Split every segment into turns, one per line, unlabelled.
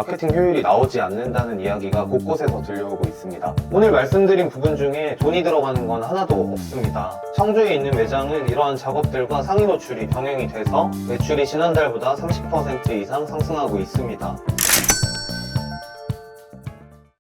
마케팅 효율이 나오지 않는다는 이야기가 곳곳에서 들려오고 있습니다. 오늘 말씀드린 부분 중에 돈이 들어가는 건 하나도 없습니다. 청주에 있는 매장은 이러한 작업들과 상위 노출이 병행이 돼서 매출이 지난달보다 30% 이상 상승하고 있습니다.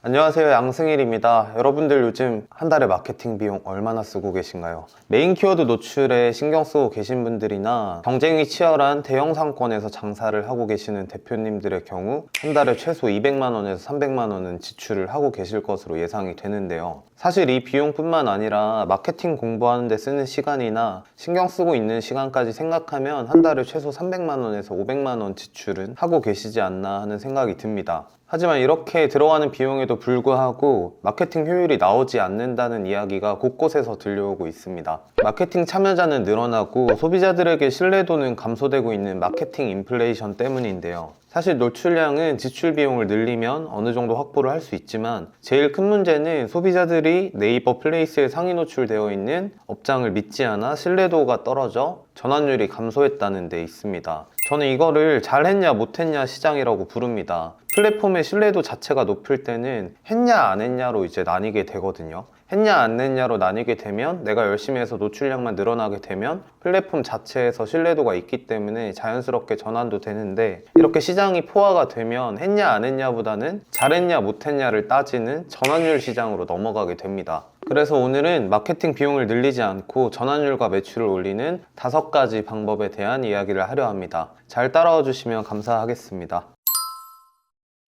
안녕하세요, 양승일입니다. 여러분들 요즘 한 달에 마케팅 비용 얼마나 쓰고 계신가요? 메인 키워드 노출에 신경 쓰고 계신 분들이나 경쟁이 치열한 대형 상권에서 장사를 하고 계시는 대표님들의 경우 한 달에 최소 200만 원에서 300만 원은 지출을 하고 계실 것으로 예상이 되는데요. 사실 이 비용뿐만 아니라 마케팅 공부하는 데 쓰는 시간이나 신경 쓰고 있는 시간까지 생각하면 한 달에 최소 300만 원에서 500만 원 지출은 하고 계시지 않나 하는 생각이 듭니다. 하지만 이렇게 들어가는 비용에도 불구하고 마케팅 효율이 나오지 않는다는 이야기가 곳곳에서 들려오고 있습니다. 마케팅 참여자는 늘어나고 소비자들에게 신뢰도는 감소되고 있는 마케팅 인플레이션 때문인데요. 사실 노출량은 지출 비용을 늘리면 어느 정도 확보를 할 수 있지만 제일 큰 문제는 소비자들이 네이버 플레이스에 상위 노출되어 있는 업장을 믿지 않아 신뢰도가 떨어져 전환율이 감소했다는 데 있습니다. 저는 이거를 잘했냐 못했냐 시장이라고 부릅니다. 플랫폼의 신뢰도 자체가 높을 때는 했냐 안 했냐로 이제 나뉘게 되거든요. 했냐 안 했냐로 나뉘게 되면 내가 열심히 해서 노출량만 늘어나게 되면 플랫폼 자체에서 신뢰도가 있기 때문에 자연스럽게 전환도 되는데, 이렇게 시장이 포화가 되면 했냐 안 했냐보다는 잘했냐 못했냐를 따지는 전환율 시장으로 넘어가게 됩니다. 그래서 오늘은 마케팅 비용을 늘리지 않고 전환율과 매출을 올리는 5가지 방법에 대한 이야기를 하려 합니다. 잘 따라와 주시면 감사하겠습니다.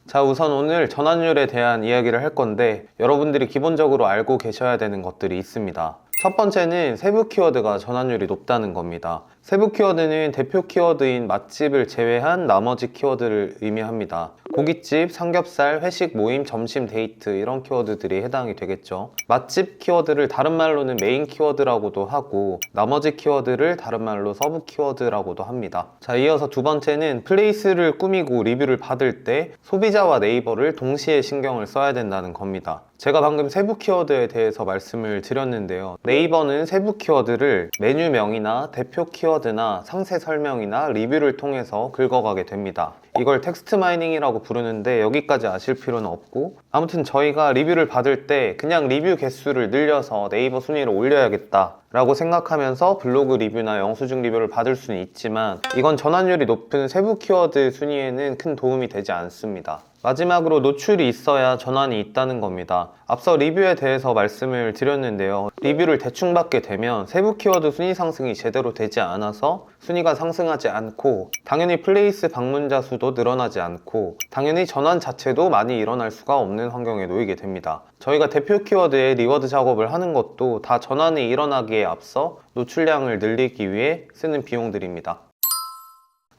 자, 우선 오늘 전환율에 대한 이야기를 할 건데 여러분들이 기본적으로 알고 계셔야 되는 것들이 있습니다. 첫 번째는 세부 키워드가 전환율이 높다는 겁니다. 세부 키워드는 대표 키워드인 맛집을 제외한 나머지 키워드를 의미합니다. 고깃집, 삼겹살, 회식, 모임, 점심, 데이트 이런 키워드들이 해당이 되겠죠. 맛집 키워드를 다른 말로는 메인 키워드라고도 하고 나머지 키워드를 다른 말로 서브 키워드라고도 합니다. 자, 이어서 두 번째는 플레이스를 꾸미고 리뷰를 받을 때 소비자와 네이버를 동시에 신경을 써야 된다는 겁니다. 제가 방금 세부 키워드에 대해서 말씀을 드렸는데요. 네이버는 세부 키워드를 메뉴명이나 대표 키워드나 상세 설명이나 리뷰를 통해서 긁어가게 됩니다. 이걸 텍스트 마이닝이라고 부르는데 여기까지 아실 필요는 없고, 아무튼 저희가 리뷰를 받을 때 그냥 리뷰 개수를 늘려서 네이버 순위를 올려야겠다 라고 생각하면서 블로그 리뷰나 영수증 리뷰를 받을 수는 있지만 이건 전환율이 높은 세부 키워드 순위에는 큰 도움이 되지 않습니다. 마지막으로 노출이 있어야 전환이 있다는 겁니다. 앞서 리뷰에 대해서 말씀을 드렸는데요. 리뷰를 대충 받게 되면 세부 키워드 순위 상승이 제대로 되지 않아서 순위가 상승하지 않고 당연히 플레이스 방문자 수도 늘어나지 않고 당연히 전환 자체도 많이 일어날 수가 없는 환경에 놓이게 됩니다. 저희가 대표 키워드에 리워드 작업을 하는 것도 다 전환이 일어나기에 앞서 노출량을 늘리기 위해 쓰는 비용들입니다.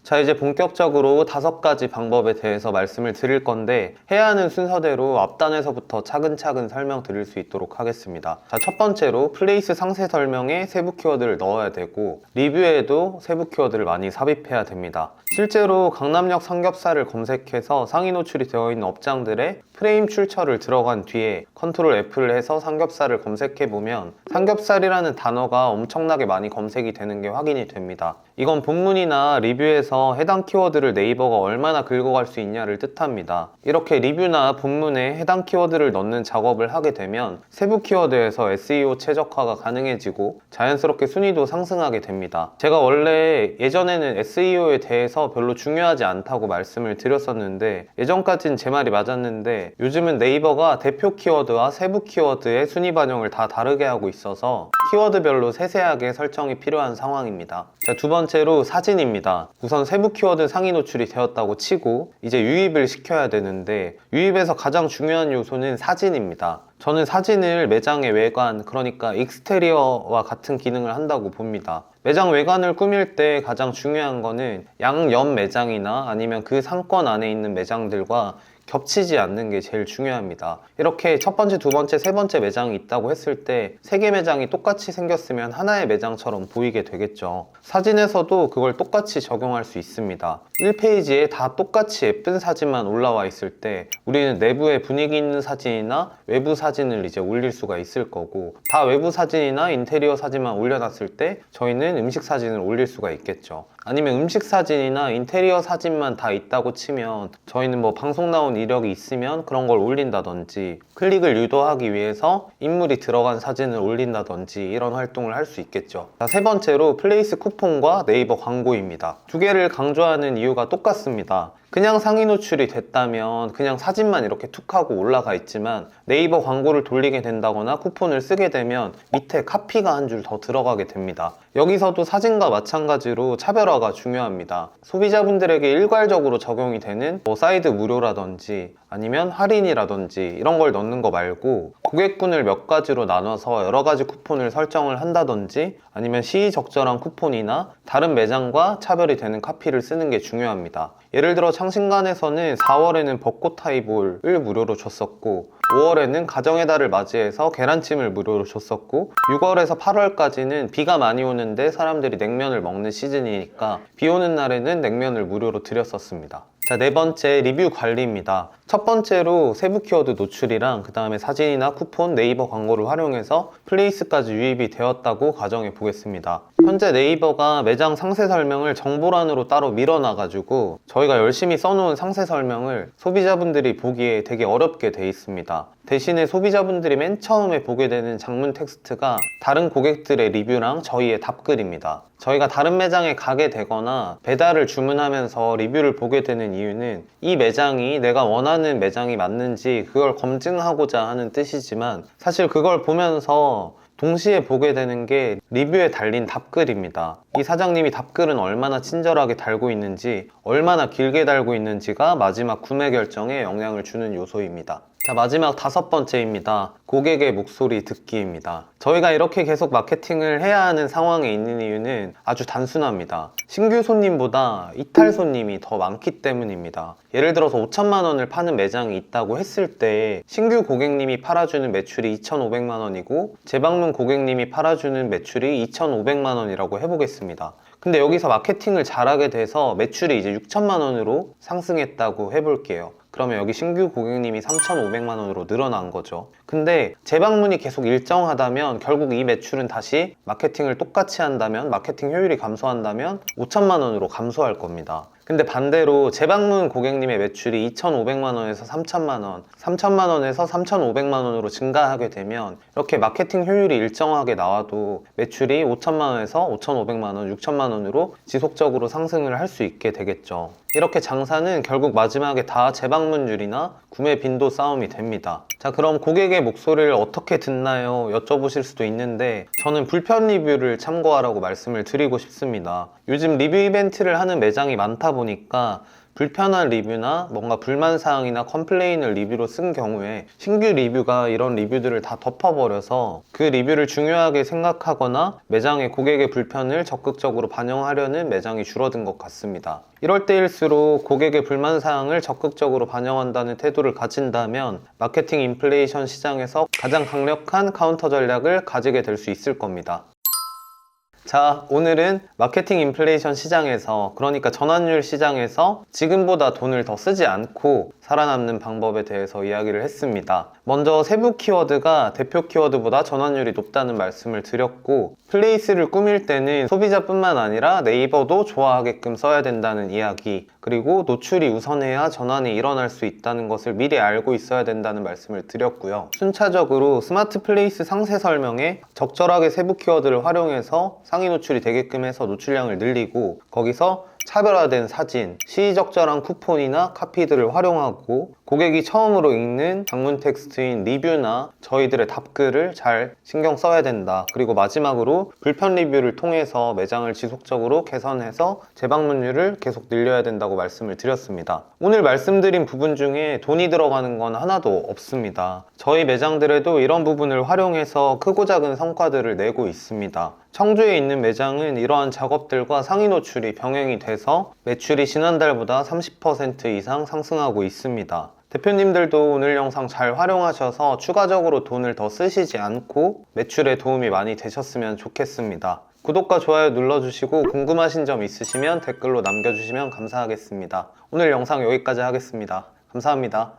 자, 이제 본격적으로 5가지 방법에 대해서 말씀을 드릴 건데 해야 하는 순서대로 앞단에서부터 차근차근 설명드릴 수 있도록 하겠습니다. 자, 첫 번째로 플레이스 상세 설명에 세부 키워드를 넣어야 되고 리뷰에도 세부 키워드를 많이 삽입해야 됩니다. 실제로 강남역 삼겹살을 검색해서 상위 노출이 되어 있는 업장들의 프레임 출처를 들어간 뒤에 컨트롤 F를 해서 삼겹살을 검색해보면 삼겹살이라는 단어가 엄청나게 많이 검색이 되는 게 확인이 됩니다. 이건 본문이나 리뷰에서 해당 키워드를 네이버가 얼마나 긁어갈 수 있냐를 뜻합니다. 이렇게 리뷰나 본문에 해당 키워드를 넣는 작업을 하게 되면 세부 키워드에서 SEO 최적화가 가능해지고 자연스럽게 순위도 상승하게 됩니다. 제가 원래 예전에는 SEO에 대해서 별로 중요하지 않다고 말씀을 드렸었는데 예전까진 제 말이 맞았는데 요즘은 네이버가 대표 키워드와 세부 키워드의 순위 반영을 다 다르게 하고 있어서 키워드별로 세세하게 설정이 필요한 상황입니다. 자, 두 번째로 사진입니다. 우선 세부 키워드 상위 노출이 되었다고 치고 이제 유입을 시켜야 되는데 유입에서 가장 중요한 요소는 사진입니다. 저는 사진을 매장의 외관, 그러니까 익스테리어와 같은 기능을 한다고 봅니다. 매장 외관을 꾸밀 때 가장 중요한 거는 양옆 매장이나 아니면 그 상권 안에 있는 매장들과 겹치지 않는 게 제일 중요합니다. 이렇게 첫 번째, 두 번째, 세 번째 매장이 있다고 했을 때 3개 매장이 똑같이 생겼으면 하나의 매장처럼 보이게 되겠죠. 사진에서도 그걸 똑같이 적용할 수 있습니다. 1페이지에 다 똑같이 예쁜 사진만 올라와 있을 때 우리는 내부에 분위기 있는 사진이나 외부 사진을 이제 올릴 수가 있을 거고, 다 외부 사진이나 인테리어 사진만 올려놨을 때 저희는 음식 사진을 올릴 수가 있겠죠. 아니면 음식 사진이나 인테리어 사진만 다 있다고 치면 저희는 뭐 방송 나온 이력이 있으면 그런 걸 올린다든지, 클릭을 유도하기 위해서 인물이 들어간 사진을 올린다든지 이런 활동을 할 수 있겠죠. 자, 세 번째로 플레이스 쿠폰과 네이버 광고입니다. 두 개를 강조하는 이유가 똑같습니다. 그냥 상위 노출이 됐다면 그냥 사진만 이렇게 툭 하고 올라가 있지만, 네이버 광고를 돌리게 된다거나 쿠폰을 쓰게 되면 밑에 카피가 한 줄 더 들어가게 됩니다. 여기서도 사진과 마찬가지로 차별화가 중요합니다. 소비자분들에게 일괄적으로 적용이 되는 뭐 사이드 무료라든지 아니면 할인이라든지 이런 걸 넣는 거 말고, 고객군을 몇 가지로 나눠서 여러 가지 쿠폰을 설정을 한다든지 아니면 시의적절한 쿠폰이나 다른 매장과 차별이 되는 카피를 쓰는 게 중요합니다. 예를 들어 창신간에서는 4월에는 벚꽃 하이볼을 무료로 줬었고, 5월에는 가정의 달을 맞이해서 계란찜을 무료로 줬었고, 6월에서 8월까지는 비가 많이 오는데 사람들이 냉면을 먹는 시즌이니까 비 오는 날에는 냉면을 무료로 드렸었습니다. 자, 네 번째, 리뷰 관리입니다. 첫 번째로 세부 키워드 노출이랑 그 다음에 사진이나 쿠폰, 네이버 광고를 활용해서 플레이스까지 유입이 되었다고 가정해 보겠습니다. 현재 네이버가 매장 상세 설명을 정보란으로 따로 밀어놔가지고 저희가 열심히 써놓은 상세 설명을 소비자분들이 보기에 되게 어렵게 돼 있습니다. 대신에 소비자분들이 맨 처음에 보게 되는 장문 텍스트가 다른 고객들의 리뷰랑 저희의 답글입니다. 저희가 다른 매장에 가게 되거나 배달을 주문하면서 리뷰를 보게 되는 이유는 이 매장이 내가 원하는 매장이 맞는지 그걸 검증하고자 하는 뜻이지만, 사실 그걸 보면서 동시에 보게 되는 게 리뷰에 달린 답글입니다. 이 사장님이 답글은 얼마나 친절하게 달고 있는지, 얼마나 길게 달고 있는지가 마지막 구매 결정에 영향을 주는 요소입니다. 자, 마지막 다섯 번째입니다. 고객의 목소리 듣기입니다. 저희가 이렇게 계속 마케팅을 해야 하는 상황에 있는 이유는 아주 단순합니다. 신규 손님보다 이탈 손님이 더 많기 때문입니다. 예를 들어서 5천만 원을 파는 매장이 있다고 했을 때 신규 고객님이 팔아주는 매출이 2,500만 원이고 재방문 고객님이 팔아주는 매출이 2,500만 원이라고 해보겠습니다. 근데 여기서 마케팅을 잘하게 돼서 매출이 이제 6천만 원으로 상승했다고 해볼게요. 그러면 여기 신규 고객님이 3,500만 원으로 늘어난 거죠. 근데 재방문이 계속 일정하다면 결국 이 매출은 다시 마케팅을 똑같이 한다면, 마케팅 효율이 감소한다면 5천만 원으로 감소할 겁니다. 근데 반대로 재방문 고객님의 매출이 2,500만 원에서 3천만 원, 3천만 원에서 3,500만 원으로 증가하게 되면 이렇게 마케팅 효율이 일정하게 나와도 매출이 5천만 원에서 5,500만 원, 6천만 원으로 지속적으로 상승을 할 수 있게 되겠죠. 이렇게 장사는 결국 마지막에 다 재방문율이나 구매 빈도 싸움이 됩니다. 자, 그럼 고객의 목소리를 어떻게 듣나요? 여쭤보실 수도 있는데 저는 불편 리뷰를 참고하라고 말씀을 드리고 싶습니다. 요즘 리뷰 이벤트를 하는 매장이 많다 보니까 불편한 리뷰나 뭔가 불만사항이나 컴플레인을 리뷰로 쓴 경우에 신규 리뷰가 이런 리뷰들을 다 덮어버려서 그 리뷰를 중요하게 생각하거나 매장의 고객의 불편을 적극적으로 반영하려는 매장이 줄어든 것 같습니다. 이럴 때일수록 고객의 불만사항을 적극적으로 반영한다는 태도를 가진다면 마케팅 인플레이션 시장에서 가장 강력한 카운터 전략을 가지게 될 수 있을 겁니다. 자, 오늘은 마케팅 인플레이션 시장에서, 그러니까 전환율 시장에서 지금보다 돈을 더 쓰지 않고 살아남는 방법에 대해서 이야기를 했습니다. 먼저 세부 키워드가 대표 키워드보다 전환율이 높다는 말씀을 드렸고, 플레이스를 꾸밀 때는 소비자뿐만 아니라 네이버도 좋아하게끔 써야 된다는 이야기, 그리고 노출이 우선해야 전환이 일어날 수 있다는 것을 미리 알고 있어야 된다는 말씀을 드렸고요. 순차적으로 스마트 플레이스 상세 설명에 적절하게 세부 키워드를 활용해서 상위 노출이 되게끔 해서 노출량을 늘리고, 거기서 차별화된 사진, 시의적절한 쿠폰이나 카피들을 활용하고, 고객이 처음으로 읽는 장문 텍스트인 리뷰나 저희들의 답글을 잘 신경 써야 된다. 그리고 마지막으로 불편 리뷰를 통해서 매장을 지속적으로 개선해서 재방문율을 계속 늘려야 된다고 말씀을 드렸습니다. 오늘 말씀드린 부분 중에 돈이 들어가는 건 하나도 없습니다. 저희 매장들에도 이런 부분을 활용해서 크고 작은 성과들을 내고 있습니다. 청주에 있는 매장은 이러한 작업들과 상위 노출이 병행이 돼서 매출이 지난달보다 30% 이상 상승하고 있습니다. 대표님들도 오늘 영상 잘 활용하셔서 추가적으로 돈을 더 쓰시지 않고 매출에 도움이 많이 되셨으면 좋겠습니다. 구독과 좋아요 눌러주시고 궁금하신 점 있으시면 댓글로 남겨주시면 감사하겠습니다. 오늘 영상 여기까지 하겠습니다. 감사합니다.